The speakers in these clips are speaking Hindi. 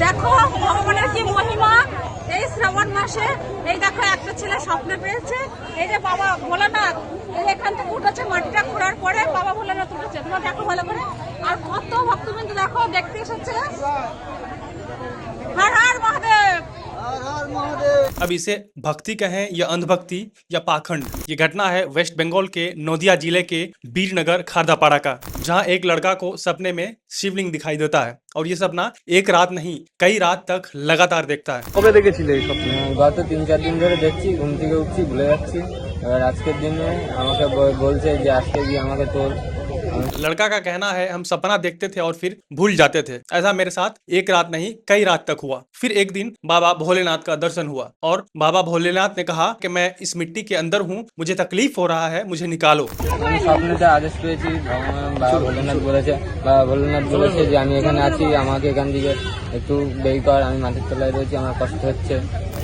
দেখো ভগবানের কি মহিমা। এই শ্রাবণ মাসে এই দেখো একটা ছেলে স্বপ্নে পেয়েছে, এই যে বাবা ভোলানাথ এই এখান থেকে উঠেছে, মাটিটা খোঁড়ার পরে বাবা ভোলানাথ উঠেছে। তোমরা দেখো ভালো করে, আর কত ভক্তবৃন্দ দেখো দেখতে এসেছে। হর হর মহাদেব। अब इसे भक्ति कहें या अंधभक्ति या पाखंड, ये घटना है वेस्ट बंगाल के नौदिया जिले के बीरनगर खारदापाड़ा का, जहां एक लड़का को सपने में शिवलिंग दिखाई देता है और ये सपना एक रात नहीं कई रात तक लगातार देखता है। কবে দেখেছিলে এই স্বপ্ন? গত 3-4 দিন ধরে দেখছি, ঘুম থেকে উঠছি ভুলে যাচ্ছি। এবার আজকের দিনে আমাকে বলছে যে আজকে গিয়ে আমাকে তোল। लड़का का कहना है हम सपना देखते थे और फिर भूल जाते थे। ऐसा मेरे साथ एक रात नहीं कई रात तक हुआ। फिर एक दिन बाबा भोलेनाथ का दर्शन हुआ और बाबा भोलेनाथ ने कहा कि मैं इस मिट्टी के अंदर हूँ, मुझे तकलीफ हो रहा है, मुझे निकालो। আমি স্বপ্নতে আদেশ পেয়েছি, বাবা ভোলেনাথ বলেছে যে আমি এখানে আছি, আমাকে এখান থেকে একটু বের কর, আমি মাটির তলায় রয়েছি, আমার কষ্ট হচ্ছে।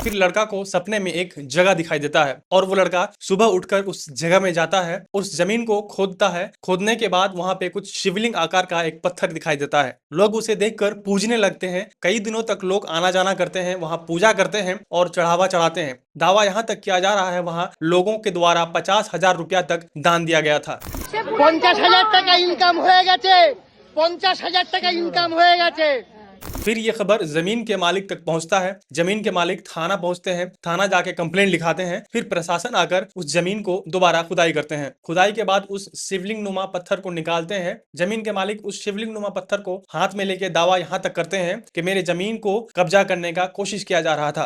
फिर लड़का को सपने में एक जगह दिखाई देता है और वो लड़का सुबह उठकर उस जगह में जाता है, उस जमीन को खोदता है। खोदने के बाद वहां पे कुछ शिवलिंग आकार का एक पत्थर दिखाई देता है। लोग उसे देखकर पूजने लगते हैं। कई दिनों तक लोग आना जाना करते हैं, वहां पूजा करते हैं और चढ़ावा चढ़ाते हैं। दावा यहाँ तक किया जा रहा है वहाँ लोगों के द्वारा 50,000 रुपया तक दान दिया गया था। 50,000 টাকা ইনকাম হয়ে গেছে, 50,000 টাকা ইনকাম হয়ে গেছে। फिर ये खबर जमीन के मालिक तक पहुंचता है। जमीन के मालिक थाना पहुंचते हैं, थाना जाके कंप्लेंट लिखाते हैं। फिर प्रशासन आकर उस जमीन को दोबारा खुदाई करते हैं। खुदाई के बाद उस शिवलिंग नुमा पत्थर को निकालते हैं। जमीन के मालिक उस शिवलिंग नुमा पत्थर को हाथ में लेके दावा यहाँ तक करते हैं कि मेरे जमीन को कब्जा करने का कोशिश किया जा रहा था।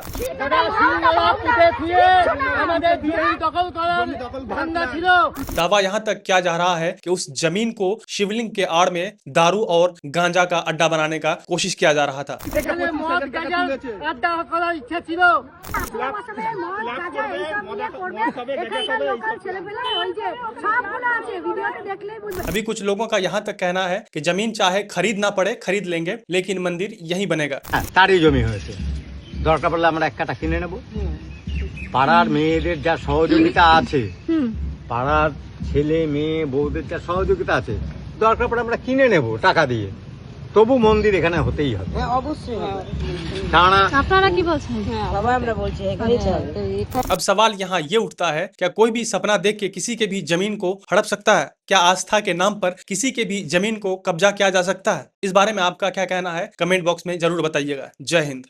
दावा यहाँ तक किया जा रहा है कि उस जमीन को शिवलिंग के आड़ में दारू और गांजा का अड्डा बनाने का कोशिश किया जा रहा था। अभी कुछ लोगों का यहाँ तक कहना है कि जमीन चाहे खरीद ना पड़े खरीद लेंगे, लेकिन मंदिर यहीं बनेगा। তারই জমি হয়েছে, দরকার পড়লে আমরা এক কাটা কিনে নেব। পাড়ার মেয়েদের যা সহযোগিতা আছে, পাড়ার ছেলে মেয়ে বউদের যা সহযোগিতা আছে, দরকার পড়ে আমরা কিনে নেব টাকা দিয়ে। তবু মন্দির এখানে হতেই হবে। অবশ্যই আপনারা কি বলছেন? বাবা আমরা বলছি এখানেই চল। अब सवाल यहाँ ये उठता है, क्या कोई भी सपना देख के किसी के भी जमीन को हड़प सकता है? क्या आस्था के नाम पर किसी के भी जमीन को कब्जा किया जा सकता है? इस बारे में आपका क्या कहना है? कमेंट बॉक्स में जरूर बताइएगा। जय हिंद।